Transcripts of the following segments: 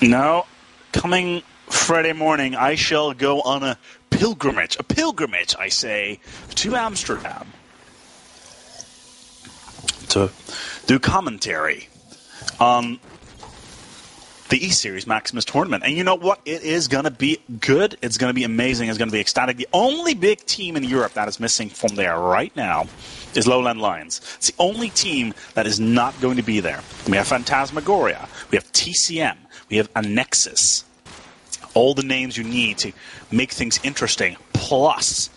No, coming Friday morning, I shall go on a pilgrimage, I say, to Amsterdam to do commentary on the E-Series Maximus tournament. And you know what? It is going to be good. It's going to be amazing. It's going to be ecstatic. The only big team in Europe that is missing from there right now is Lowland Lions. It's the only team that is not going to be there. We have Phantasmagoria. We have TCM. We have Anexus. All the names you need to make things interesting. Plus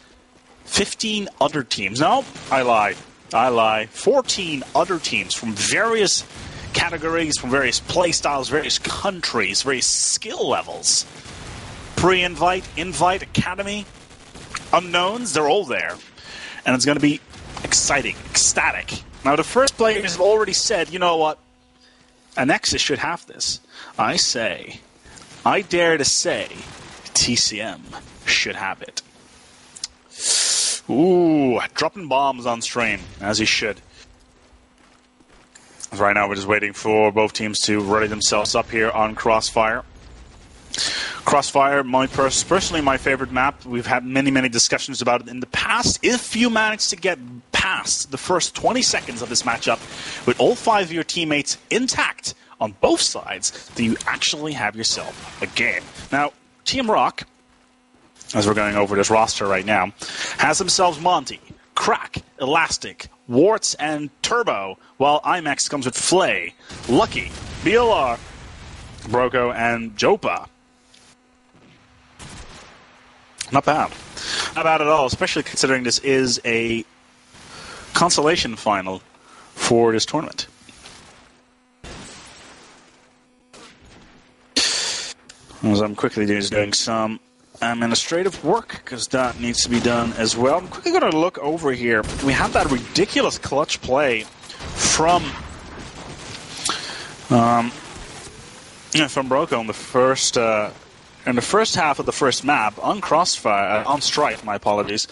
15 other teams. No, I lie. 14 other teams from various categories, from various playstyles, various countries, various skill levels. Pre-invite, invite, academy, unknowns, they're all there. And it's going to be exciting, ecstatic. Now, the first players have already said, you know what? Anexus should have this. I dare to say, TCM should have it. Ooh, dropping bombs on stream, as he should. Right now, we're just waiting for both teams to ready themselves up here on Crossfire. Crossfire, personally my favorite map. We've had many discussions about it in the past. If you manage to get past the first 20 seconds of this matchup with all 5 of your teammates intact on both sides, then you actually have yourself a game. Now, Team Rock, as we're going over this roster right now, has themselves Monty, Crack, Elastic, Warts, and Turbo, while Imex comes with Flay, Lucky, BLR, Broco, and Jopa. Not bad. Not bad at all, especially considering this is a consolation final for this tournament. As I'm quickly just doing some administrative work, because that needs to be done as well. I'm quickly going to look over here. We had that ridiculous clutch play from Broco in the first half of the first map on Crossfire, on Strike, my apologies.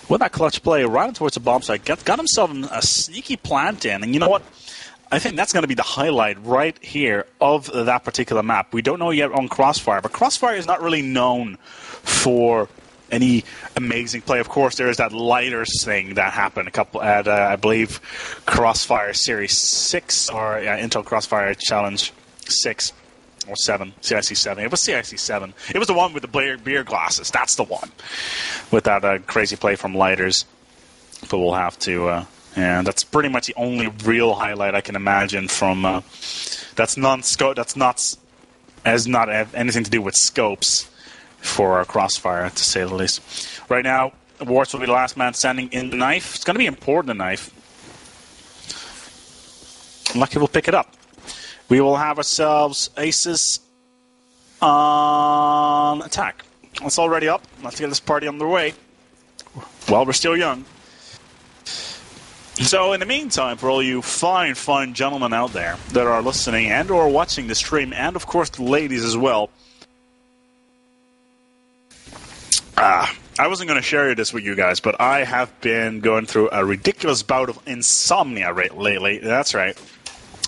With that clutch play right towards the bomb site, got himself a sneaky plant in, and you know what? I think that's going to be the highlight right here of that particular map. We don't know yet on Crossfire, but Crossfire is not really known for any amazing play. Of course, there is that lighters thing that happened at I believe, Crossfire Series 6, or Intel Crossfire Challenge 6 or 7, CIC 7. It was CIC 7. It was the one with the beer glasses. That's the one with that crazy play from lighters. But we'll have to... and that's pretty much the only real highlight I can imagine from that's non-scope. Has not anything to do with scopes for our Crossfire, to say the least. Right now, Warts will be the last man standing in the knife. It's going to be important, the knife. Lucky will pick it up. We will have ourselves Asus on attack. It's already up. Let's get this party on the way. Well, we're still young. So, in the meantime, for all you fine gentlemen out there that are listening and or watching the stream, and of course the ladies as well, I wasn't going to share this with you guys, but I have been going through a ridiculous bout of insomnia lately. That's right.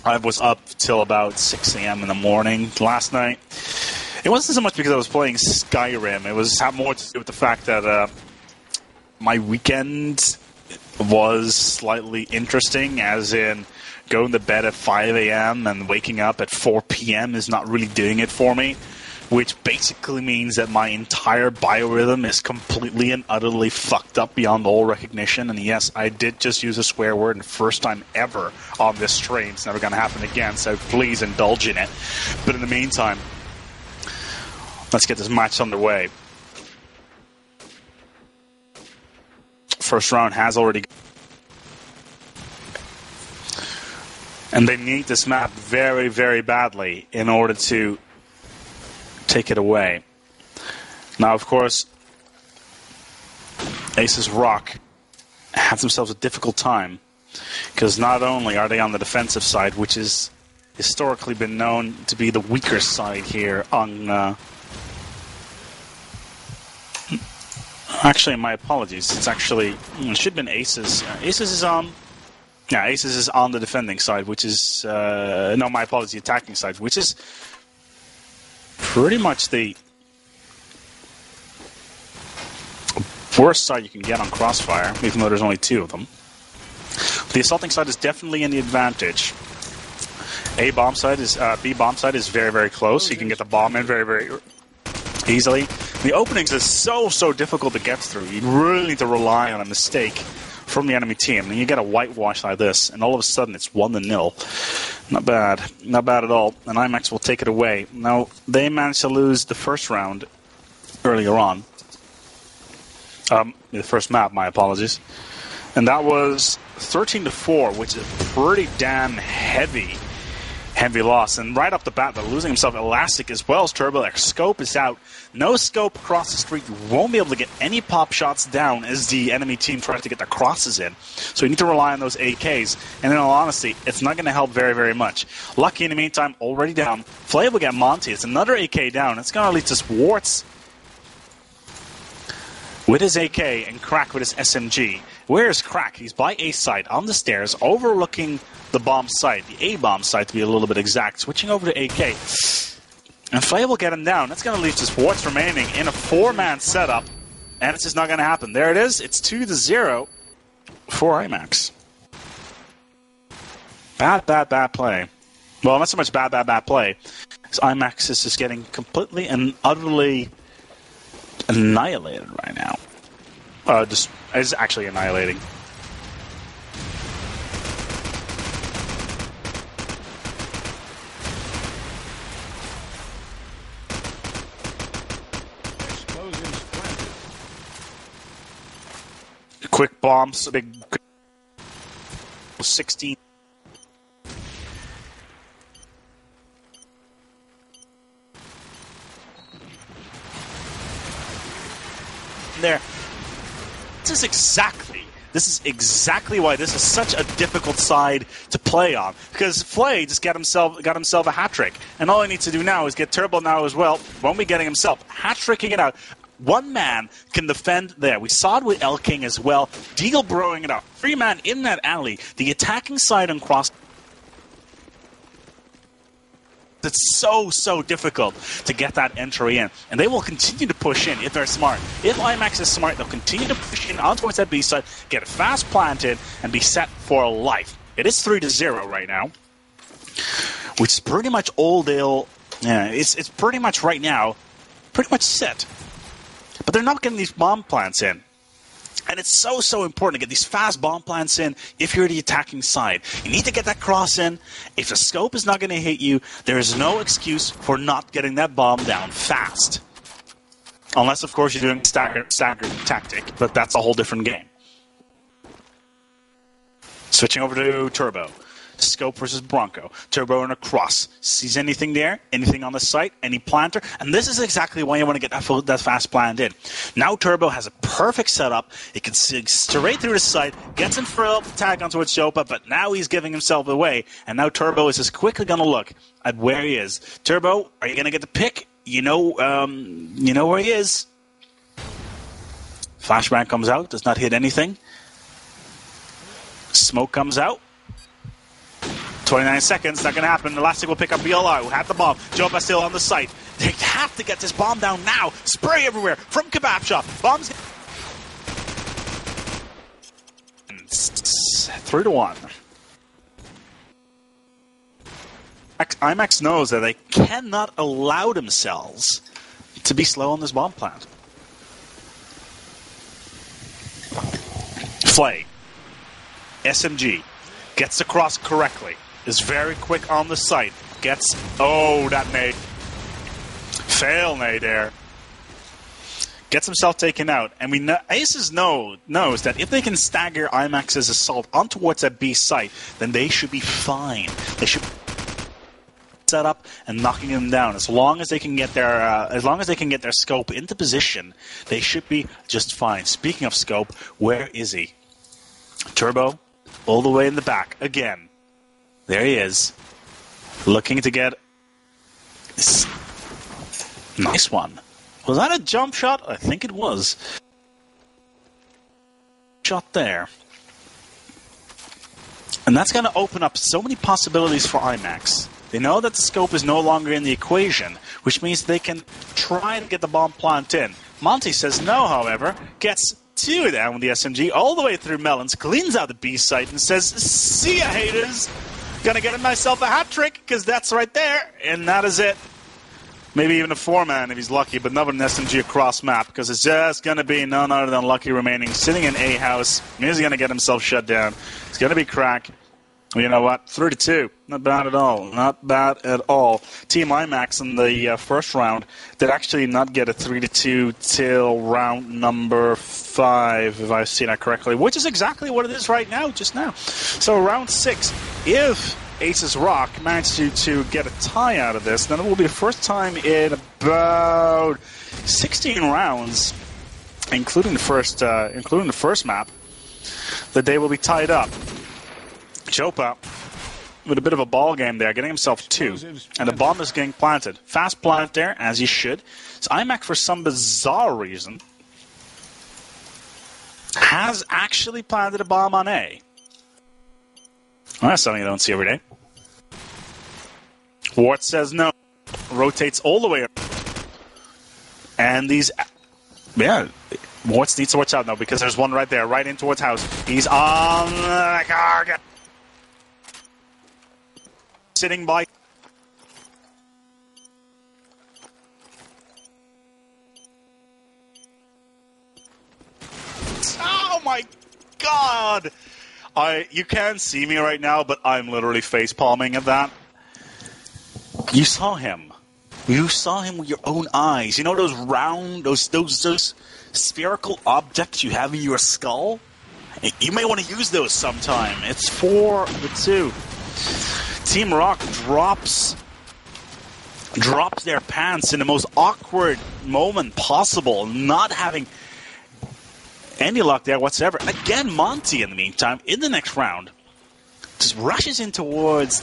I was up till about 6 a.m. in the morning last night. It wasn't so much because I was playing Skyrim. It was more to do with the fact that my weekend was slightly interesting, as in going to bed at 5 a.m. and waking up at 4 p.m. is not really doing it for me, which basically means that my entire biorhythm is completely and utterly fucked up beyond all recognition. And yes, I did just use a swear word, and the first time ever on this stream. It's never going to happen again, so please indulge in it. But in the meantime, let's get this match underway. First round has already... And they need this map very, very badly in order to take it away. Now, of course, Asus Rock have themselves a difficult time, because not only are they on the defensive side, which is historically been known to be the weaker side here on... Actually, my apologies. It should have been Asus. Asus is on... Yeah, Asus is on the defending side, which is... no, my apologies, the attacking side, which is pretty much the worst side you can get on Crossfire, even though there's only 2 of them. The assaulting side is definitely in the advantage. B bomb side is very, very close. You can get the bomb in very, very easily. The openings is so difficult to get through. You really need to rely on a mistake from the enemy team. And you get a whitewash like this, and all of a sudden it's 1-0. Not bad. Not bad at all. And Imex will take it away. Now, they managed to lose the first round earlier on. The first map, my apologies. And that was 13-4, which is a pretty damn heavy loss. And right off the bat, they're losing himself Elastic as well as Turbo. Their scope is out. No scope across the street. You won't be able to get any pop shots down as the enemy team tries to get their crosses in. So you need to rely on those AKs. And in all honesty, it's not going to help very, very much. Lucky in the meantime, already down. Flay will get Monty. It's another AK down. It's going to lead to Swartz with his AK and Crack with his SMG. Where is Crack? He's by A side on the stairs, overlooking the bomb site, the A bomb site to be a little bit exact, switching over to AK. And Flay will get him down. That's going to leave just Warts remaining in a 4-man setup, and it's just not going to happen. There it is. It's 2-0 for Imex. Bad play. Well, not so much bad play. Imex is just getting completely and utterly annihilated right now. Just is actually annihilating. Quick bombs, big 16. There. This is exactly why this is such a difficult side to play on. Because Flay just got himself a hat-trick. And all he needs to do now is get Turbo now as well. Won't be getting himself hat-tricking it out. One man can defend there. We saw it with El King as well. Deagle broing it out. 3-man in that alley. The attacking side on cross. It's so difficult to get that entry in. And they will continue to push in if they're smart. If Imex is smart, they'll continue to push in on towards that B side, get it fast planted, and be set for life. It is 3-0 right now, which is pretty much all they'll... Yeah, it's pretty much right now, pretty much set. But they're not getting these bomb plants in. And it's so important to get these fast bomb plants in if you're the attacking side. You need to get that cross in. If the scope is not going to hit you, there is no excuse for not getting that bomb down fast. Unless, of course, you're doing staggered tactic, but that's a whole different game. Switching over to Turbo. Scope versus Bronco. Turbo and a cross. Sees anything there? Anything on the site? Any planter? And this is exactly why you want to get that fast plant in. Now Turbo has a perfect setup. He can see straight through the site, gets in for a tag onto its Jopa, but now he's giving himself away. And now Turbo is just quickly going to look at where he is. Turbo, are you going to get the pick? You know where he is. Flashbang comes out, does not hit anything. Smoke comes out. 29 seconds, not going to happen. Elastic will pick up BLR, who had the bomb. Jopa still on the site. They have to get this bomb down now. Spray everywhere from Kebab Shop. Bombs. 3-1. Imex knows that they cannot allow themselves to be slow on this bomb plant. Flay. SMG. Gets across correctly. Is very quick on the site. Gets... Oh, that nade. Fail nade there. Gets himself taken out. And we know, Asus knows that if they can stagger Imex's assault on towards that B site, then they should be fine. They should set up and knocking them down. As long as they can get their scope into position, they should be just fine. Speaking of scope, where is he? Turbo, all the way in the back again. There he is, looking to get this nice one. Was that a jump shot? I think it was. Shot there. And that's going to open up so many possibilities for Imex. They know that the scope is no longer in the equation, which means they can try to get the bomb plant in. Monty says no, however, gets two down with the SMG all the way through Melons, cleans out the B site and says, see ya, haters. Gonna get myself a hat trick, because that's right there, and that is it. Maybe even a 4-man if he's lucky, but not an SMG across map, because it's just going to be none other than Lucky remaining, sitting in A house. He's going to get himself shut down. It's going to be Crack. You know what? 3-2. Not bad at all. Not bad at all. Team-Imex in the first round did actually not get a 3-2 till round number 5, if I've seen that correctly, which is exactly what it is right now, just now. So round 6, if Asus Rock managed to get a tie out of this, then it will be the first time in about 16 rounds, including the first map, that they will be tied up. Chopa with a bit of a ball game there, getting himself 2, and the bomb is getting planted. Fast plant there, as he should. So Imac, for some bizarre reason, has actually planted a bomb on A. Well, that's something you don't see every day. Wart says no. Rotates all the way up. And these... Yeah, Wart needs to watch out now, because there's one right there, right in towards house. He's on the target. Sitting by... Oh my god! You can't see me right now, but I'm literally face palming at that. You saw him. You saw him with your own eyes. You know those round, those spherical objects you have in your skull? You may want to use those sometime. It's 4-2. Team Rock drops their pants in the most awkward moment possible, not having any luck there whatsoever. Again, Monty, in the meantime, in the next round, just rushes in towards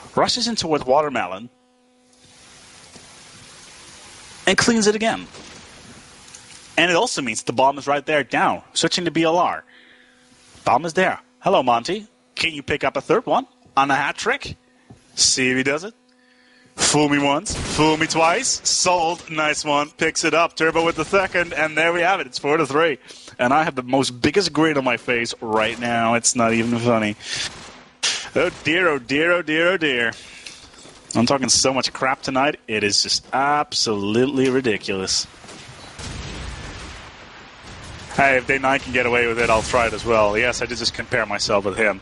Watermelon and cleans it again. And it also means the bomb is right there down, switching to BLR. Bomb is there. Hello, Monty. Can you pick up a third one on a hat trick? See if he does it. Fool me once, fool me twice, sold, nice one, picks it up, Turbo with the second, and there we have it, it's 4-3. And I have the most biggest grin on my face right now, it's not even funny. Oh dear, oh dear, oh dear, oh dear. I'm talking so much crap tonight, it is just absolutely ridiculous. Hey, if Day 9 can get away with it, I'll try it as well. Yes, I did just compare myself with him.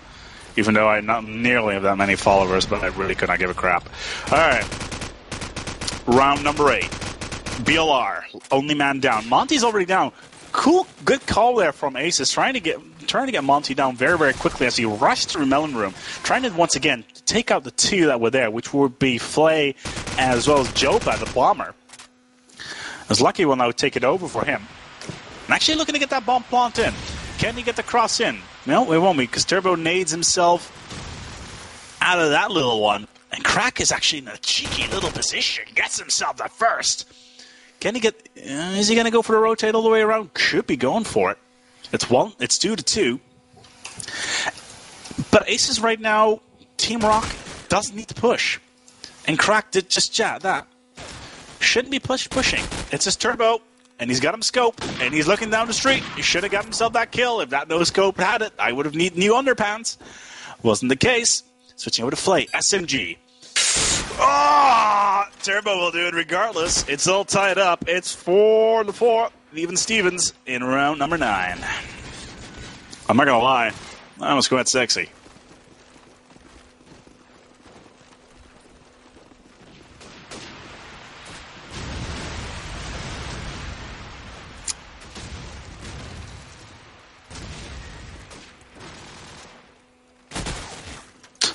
Even though I not nearly have that many followers, but I really could not give a crap. All right. Round number 8. BLR. Only man down. Monty's already down. Cool, good call there from Asus. Trying to get Monty down very, very quickly as he rushed through Melon Room. Trying to, once again, take out the 2 that were there, which would be Flay as well as Jopa, the bomber. I was lucky when I would take it over for him. I'm actually looking to get that bomb plant in. Can he get the cross in? No, it won't be, because Turbo nades himself out of that little one. And Crack is actually in a cheeky little position. Gets himself the first. Can he get... is he going to go for the rotate all the way around? Could be going for it. It's 2-2. But Aces right now, Team Rock doesn't need to push. And Crack did just that. Shouldn't be pushing. It's just Turbo. And he's got him scoped, and he's looking down the street. He should have got himself that kill. If that no-scope had it, I would have needed new underpants. Wasn't the case. Switching over to Flay. SMG. Ah! Turbo will do it regardless. It's all tied up. It's 4-4. Even Stevens in round number 9. I'm not going to lie. I almost quite sexy.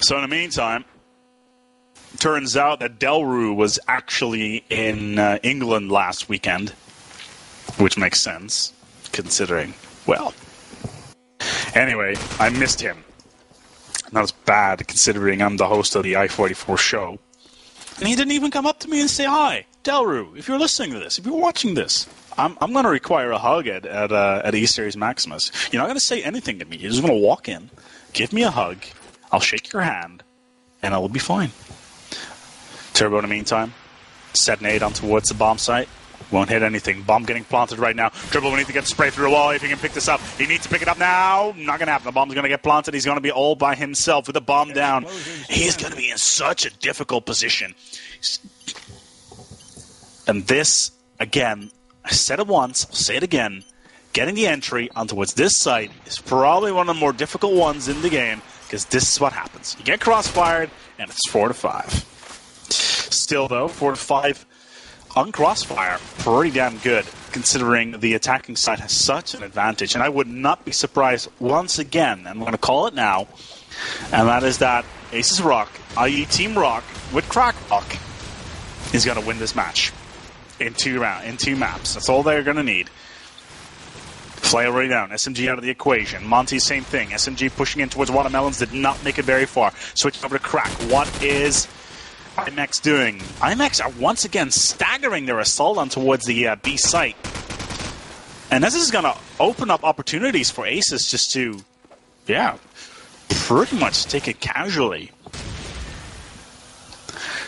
So in the meantime, turns out that Delru was actually in England last weekend, which makes sense, considering, well. Anyway, I missed him. Not as bad, considering I'm the host of the I-44 show. And he didn't even come up to me and say, hi, Delru, if you're listening to this, if you're watching this, I'm going to require a hug at E-Series Maximus. You're not going to say anything to me. You're just going to walk in, give me a hug, I'll shake your hand, and I will be fine. Turbo in the meantime, set nade on towards the bomb site. Won't hit anything. Bomb getting planted right now. Turbo will need to get sprayed through the wall if he can pick this up. He needs to pick it up now. Not going to happen. The bomb's going to get planted. He's going to be all by himself with the bomb down. He's going to be in such a difficult position. And this, again, I said it once, I'll say it again. Getting the entry on towards this site is probably one of the more difficult ones in the game, because this is what happens. You get crossfired, and it's 4-5. Still, though, 4-5 on crossfire, pretty damn good, considering the attacking side has such an advantage. And I would not be surprised once again, and I'm going to call it now, and that is that Asus Rock, i.e. Team Rock, with Crack Rock, is going to win this match in two maps. That's all they're going to need. Flay already down. SMG out of the equation. Monty, same thing. SMG pushing in towards Watermelons, did not make it very far. Switching over to Crack. What is Team-Imex doing? Team-Imex are once again staggering their assault on towards the B site. And this is going to open up opportunities for Asus just to, pretty much take it casually.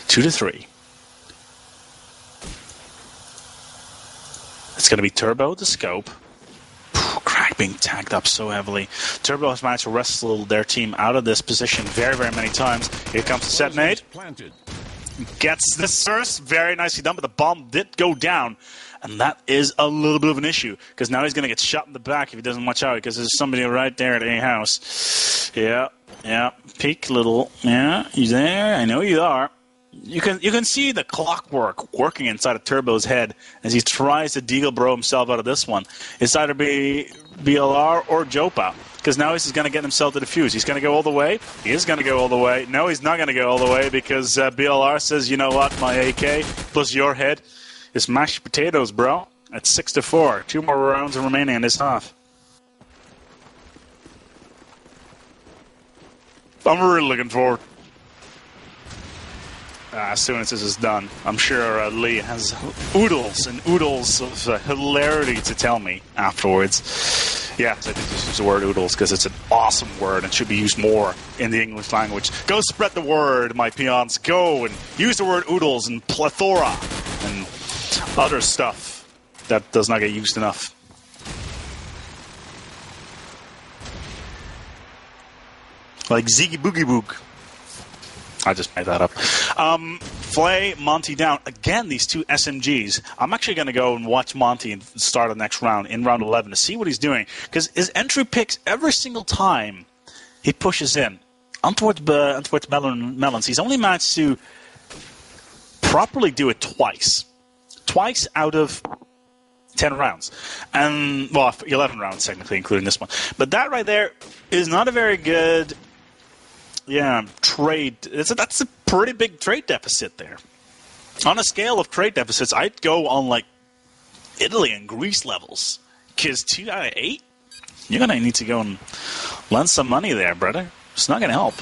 2-3. It's going to be Turbo, the scope. Crack being tagged up so heavily. Turbo has managed to wrestle their team out of this position very, very many times. Here comes the set nade. Gets this first. Very nicely done, but the bomb did go down. And that is a little bit of an issue, because now he's going to get shot in the back if he doesn't watch out, because there's somebody right there at A house. Yeah. Peek little. Yeah, you there? I know you are. You can see the clockwork working inside of Turbo's head as he tries to deagle bro himself out of this one. It's either be BLR or Jopa, because now he's going to get himself to the fuse. He's going to go all the way. He is going to go all the way. No, he's not going to go all the way, because BLR says, you know what, my AK plus your head is mashed potatoes, bro. At 6-4. 2 more rounds remaining in this half. I'm really looking forward. As soon as this is done, I'm sure Lee has oodles and oodles of hilarity to tell me afterwards. Yes, I think just use the word oodles because it's an awesome word and should be used more in the English language. Go spread the word, my peons. Go and use the word oodles and plethora and other stuff that does not get used enough. Like Ziggy Boogie Boog. I just made that up. Flay, Monty down. Again, these two SMGs. I'm actually going to go and watch Monty and start the next round, in round 11, to see what he's doing. Because his entry picks every single time he pushes in. On towards Melons, he's only managed to properly do it twice. Twice out of 10 rounds. And, well, 11 rounds, technically, including this one. But that right there is not a very good... trade. That's a pretty big trade deficit there. On a scale of trade deficits, I'd go on like Italy and Greece levels. Because 2 out of 8, you're going to need to go and lend some money there, brother. It's not going to help.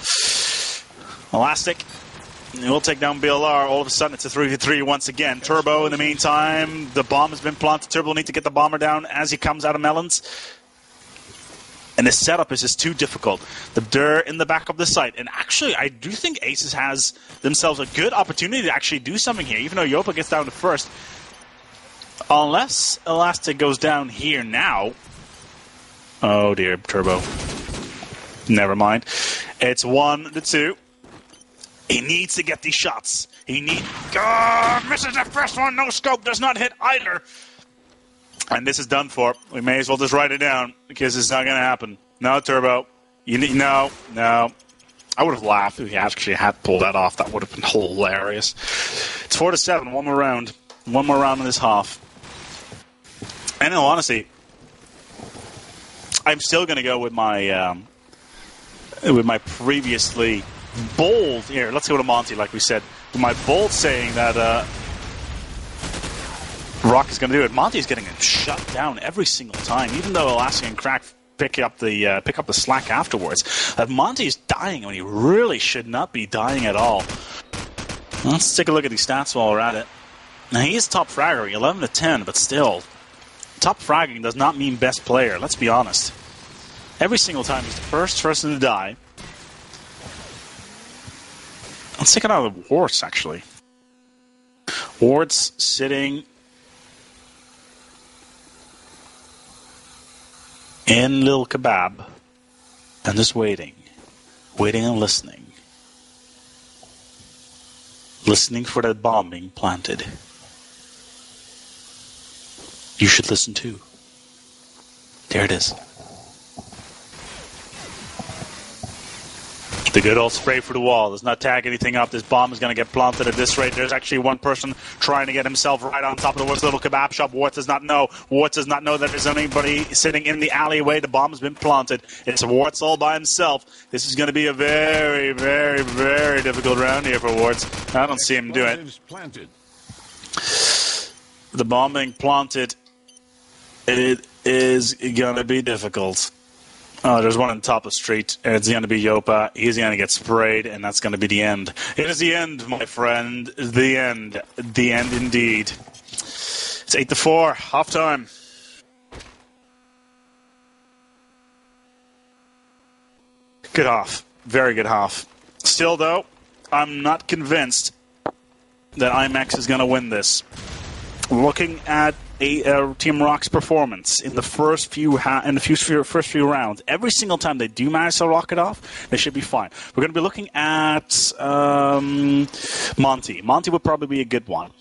Elastic. We'll take down BLR. All of a sudden, it's a 3v3 once again. Turbo, in the meantime, the bomb has been planted. Turbo will need to get the bomber down as he comes out of Melons. And the setup is just too difficult. The dirt in the back of the site. And actually, I do think Asus has themselves a good opportunity to actually do something here, even though Yopa gets down to first. Unless Elastic goes down here now. Oh dear, Turbo. Never mind. It's 1-2. He needs to get these shots. Misses the first one. No scope. Does not hit either. And this is done for. We may as well just write it down, because it's not going to happen. No, Turbo. No. I would have laughed if he actually had pulled that off. That would have been hilarious. It's 4-7. One more round. One more round in this half. And in all honesty, I'm still going to go with my previously bold. Here, let's go to Monty, like we said. With my bold saying that Rock is going to do it. Monty's getting shut down every single time, even though Elastic and Crack pick up the slack afterwards. Monty's dying when he really should not be dying at all. Let's take a look at these stats while we're at it. Now, he is top fragger, 11-10, but still, top fragging does not mean best player. Let's be honest. Every single time he's the first person to die. Let's take it out of the Warts, actually. Warts sitting in Lil Kebab and just waiting. Waiting and listening. Listening for that bomb being planted. You should listen too. There it is. The good old spray for the wall. Does not tag anything up. This bomb is going to get planted at this rate. There's actually one person trying to get himself right on top of the Warts little kebab shop. Warts does not know. Warts does not know that there's anybody sitting in the alleyway. The bomb has been planted. It's Warts all by himself. This is going to be a very, very, very difficult round here for Warts. I don't see him do it. The bomb being planted. It is going to be difficult. Oh, there's one on top of the street. It's going to be Yopa. He's going to get sprayed, and that's going to be the end. It is the end, my friend. The end. The end indeed. It's 8-4. Halftime. Good half. Very good half. Still, though, I'm not convinced that Imex is going to win this. Looking at Team Rock's performance in the first few rounds, every single time they do manage to rock it off, they should be fine. We're going to be looking at Monty. Monty would probably be a good one.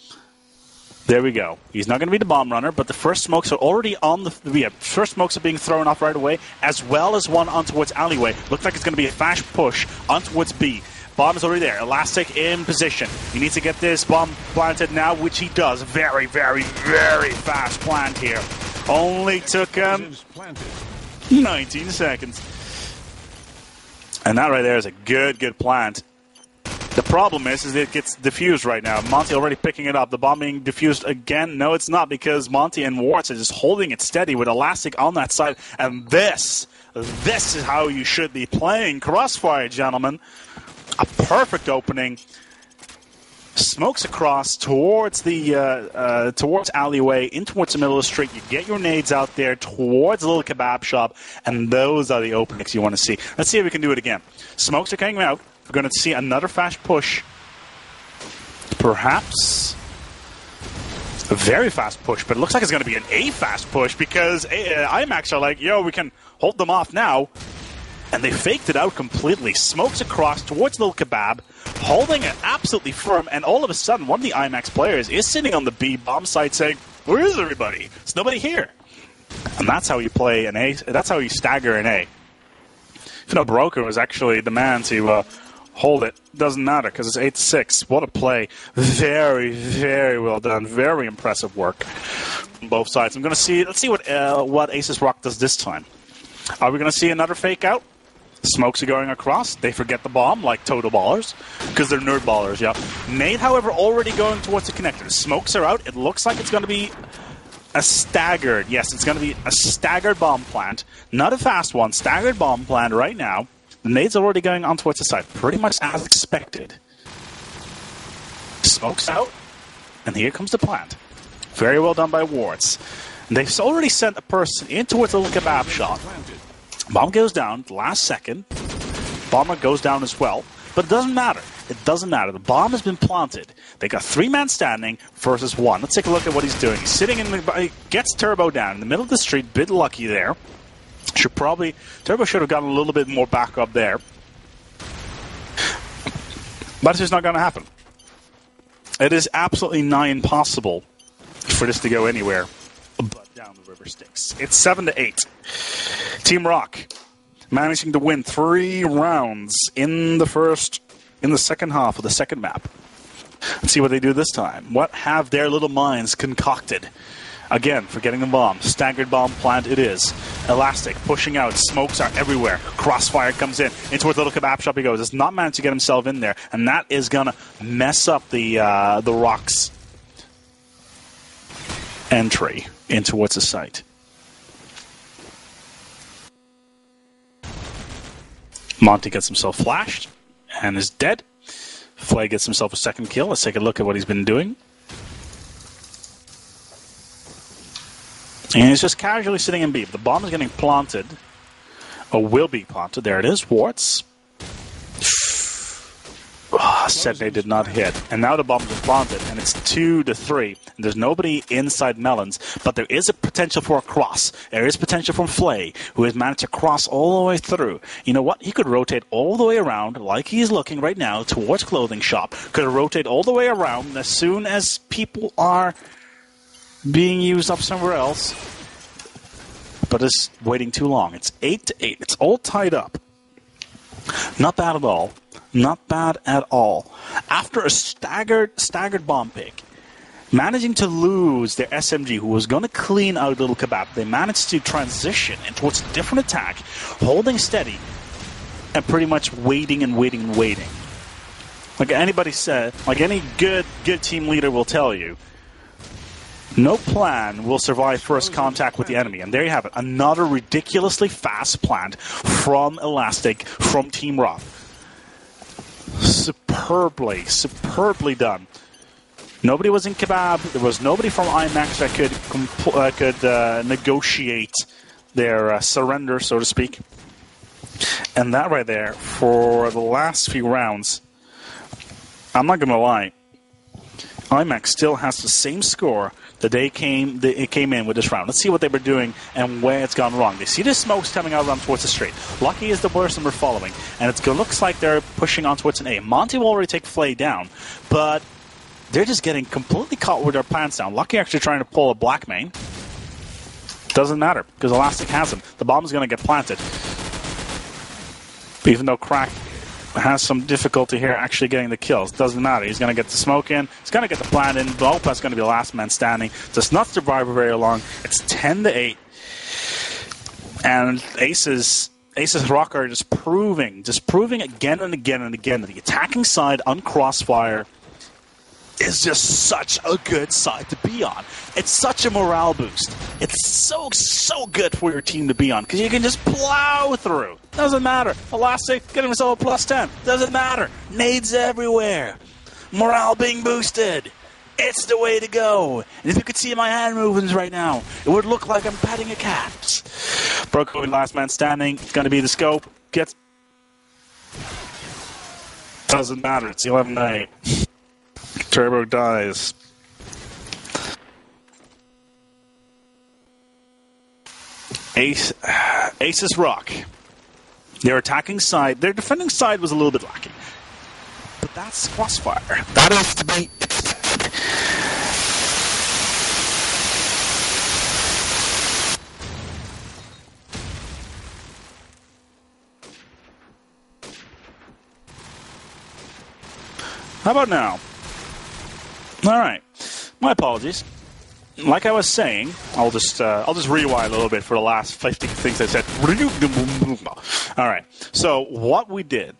There we go. He's not going to be the bomb runner, but the first smokes are already on the... first smokes are being thrown off right away, as well as one on towards alleyway. Looks like it's going to be a fast push on towards B. Bomb is already there. Elastic in position. He needs to get this bomb planted now, which he does. Very, very, very fast plant here. Only took him 19 seconds. And that right there is a good plant. The problem is it gets diffused right now. Monty already picking it up. The bomb being diffused again. No, it's not, because Monty and Warts are just holding it steady with Elastic on that side. And this is how you should be playing Crossfire, gentlemen. A perfect opening. Smokes across towards the towards alleyway, in towards the middle of the street. You get your nades out there towards the little kebab shop, and those are the openings you want to see. Let's see if we can do it again. Smokes are coming out. We're going to see another fast push. Perhaps a very fast push, but it looks like it's going to be a fast push, because Imex are like, yo, we can hold them off now. And they faked it out completely. Smokes across towards Little Kebab, holding it absolutely firm, and all of a sudden, one of the Imex players is sitting on the B bomb site saying, where is everybody? There's nobody here. And that's how you play an A. That's how you stagger an A. If no, Broker was actually the man to hold it. Doesn't matter, because it's 8-6. What a play. Very, very well done. Very impressive work on both sides. I'm going to see, let's see what Asus Rock does this time. Are we going to see another fake out? Smokes are going across. They forget the bomb like total ballers, because they're nerd ballers, yeah. Nate, however, already going towards the connector. Smokes are out. It looks like it's going to be a staggered, yes, it's going to be a staggered bomb plant. Not a fast one, staggered bomb plant right now. The nade's already going on towards the side, pretty much as expected. Smokes out, and here comes the plant. Very well done by Warts. And they've already sent a person in towards the little kebab shop. Bomb goes down, last second. Bomber goes down as well. But it doesn't matter. It doesn't matter. The bomb has been planted. They got 3-man standing versus 1. Let's take a look at what he's doing. He's sitting in the... He gets Turbo down in the middle of the street. Bit lucky there. Turbo should have gotten a little bit more back up there. But it's just not going to happen. It is absolutely nigh impossible for this to go anywhere but down the river Styx. It's 7-8. Team Rock managing to win 3 rounds in the second half of the second map. Let's see what they do this time. What have their little minds concocted? Again, forgetting the bomb. Staggered bomb plant it is. Elastic pushing out. Smokes are everywhere. Crossfire comes in. Into a little kebab shop he goes. Does not manage to get himself in there. And that is going to mess up the Rock's entry in towards the site. Monty gets himself flashed and is dead. Flay gets himself a second kill. Let's take a look at what he's been doing. And he's just casually sitting in B. The bomb is getting planted, or will be planted. There it is, Warts. Setney did not hit. And now the bomb is planted, and it's 2-3. And there's nobody inside Melons, but there is a potential for a cross. There is potential from Flay, who has managed to cross all the way through. You know what? He could rotate all the way around, like he's looking right now, towards Clothing Shop. Could rotate all the way around, and as soon as people are being used up somewhere else. But it's waiting too long. It's 8-8. It's all tied up. Not bad at all. Not bad at all. After a staggered bomb pick, managing to lose their SMG, who was going to clean out Little Kebab, they managed to transition towards a different attack, holding steady, and pretty much waiting and waiting and waiting. Like anybody said, like any good team leader will tell you, no plan will survive first contact with the enemy. And there you have it. Another ridiculously fast plan from Elastic, from Team Rock. Superbly done. Nobody was in Kebab. There was nobody from Imex that could negotiate their surrender, so to speak. And that right there, for the last few rounds, I'm not going to lie, Imex still has the same score that it came in with this round. Let's see what they were doing and where it's gone wrong. They see the smokes coming out around towards the straight. Lucky is the person we're following, and it looks like they're pushing on towards an A. Monty will already take Flay down, but they're just getting completely caught with their pants down. Lucky actually trying to pull a black main. Doesn't matter, because Elastic has him. The bomb is going to get planted. Even though Crack has some difficulty here actually getting the kills. Doesn't matter. He's going to get the smoke in. He's going to get the plant in. Bopa's going to be the last man standing. Does not survive for very long. It's 10-8. And Asus Rock are just proving again and again and again that the attacking side on Crossfire is just such a good side to be on. It's such a morale boost. It's so good for your team to be on because you can just plow through. Doesn't matter. Elastic getting himself a +10. Doesn't matter. Nades everywhere. Morale being boosted. It's the way to go. And if you could see my hand movements right now, it would look like I'm petting a cat. Broco, last man standing. It's going to be the scope. Doesn't matter. It's 11-8. Turbo dies. Asus Rock. Their attacking side, their defending side was a little bit lacking. But that's Crossfire. That is to be... How about now? All right. My apologies. Like I was saying, I'll just rewind a little bit for the last 50 things I said. All right. So what we did,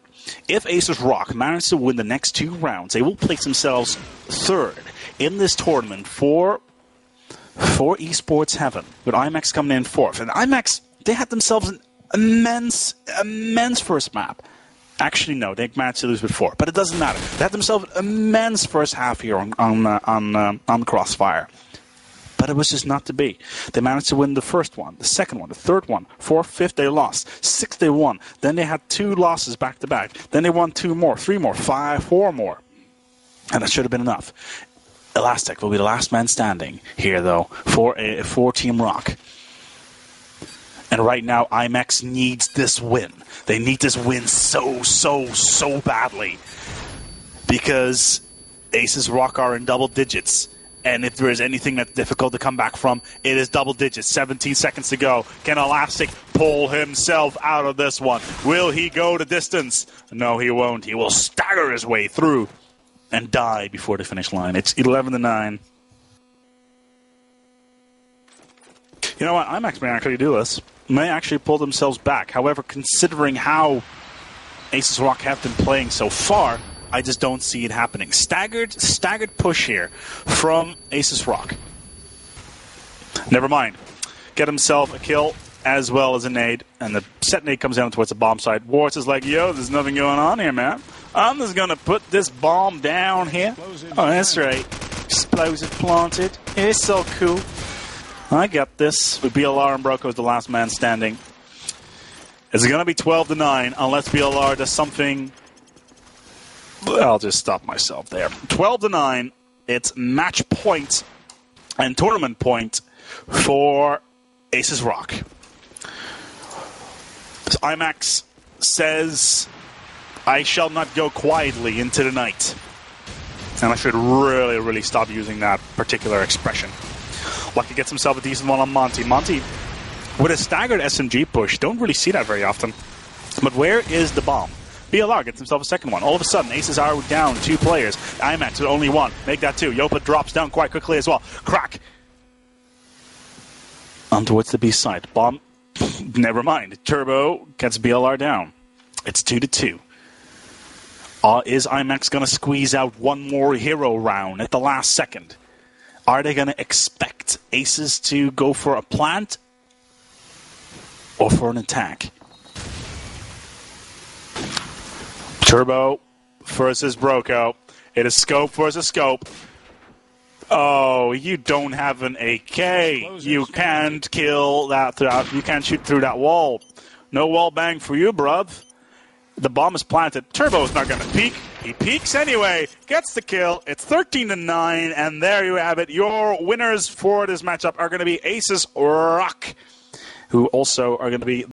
if Asus Rock managed to win the next 2 rounds, they will place themselves 3rd in this tournament for Esports Heaven, with Imex coming in 4th. And Imex, they had themselves an immense first map. Actually, no, they managed to lose with 4, but it doesn't matter. They had themselves an immense first half here on Crossfire. But it was just not to be. They managed to win the first one, the second one, the third one, 4th, 5th, they lost. 6th, they won. Then they had 2 losses back-to-back. Then they won 2 more, 3 more, 5, 4 more. And that should have been enough. Elastic will be the last man standing here, though, for Team Rock. And right now, Imex needs this win. They need this win so badly. Because Asus Rock are in double digits. And if there is anything that's difficult to come back from, it is double digits. 17 seconds to go. Can Elastic pull himself out of this one? Will he go the distance? No, he won't. He will stagger his way through and die before the finish line. It's 11-9. You know what? Imex may actually do this. May actually pull themselves back. However, considering how Asus Rock have been playing so far, I just don't see it happening. Staggered push here from Asus Rock. Never mind. Get himself a kill as well as a nade, and the set nade comes down towards the bomb side. Warts is like, yo, there's nothing going on here, man. I'm just going to put this bomb down here. Oh, that's right. Explosive planted. It's so cool. I got this. With BLR and Broco as the last man standing. It's going to be 12-9 unless BLR does something I'll just stop myself there. 12-9. It's match point and tournament point for Asus Rock. Team-Imex says, I shall not go quietly into the night. And I should really, really stop using that particular expression. Lucky gets himself a decent one on Monty. Monty, with a staggered SMG push, don't really see that very often. But where is the bomb? BLR gets himself a second one. All of a sudden, Aces are down 2 players. Team-Imex with only 1. Make that 2. Yopa drops down quite quickly as well. Crack. On towards the B side. Bomb. Never mind. Turbo gets BLR down. It's 2-2. Is Team-Imex going to squeeze out one more hero round at the last second? Are they going to expect Aces to go for a plant or for an attack? Turbo versus Broco. It is scope versus scope. Oh, you don't have an AK. You can't kill that. You can't shoot through that wall. No wall bang for you, bruv. The bomb is planted. Turbo's not going to peek. He peeks anyway. Gets the kill. It's 13-9, and there you have it. Your winners for this matchup are going to be Asus Rock, who also are going to be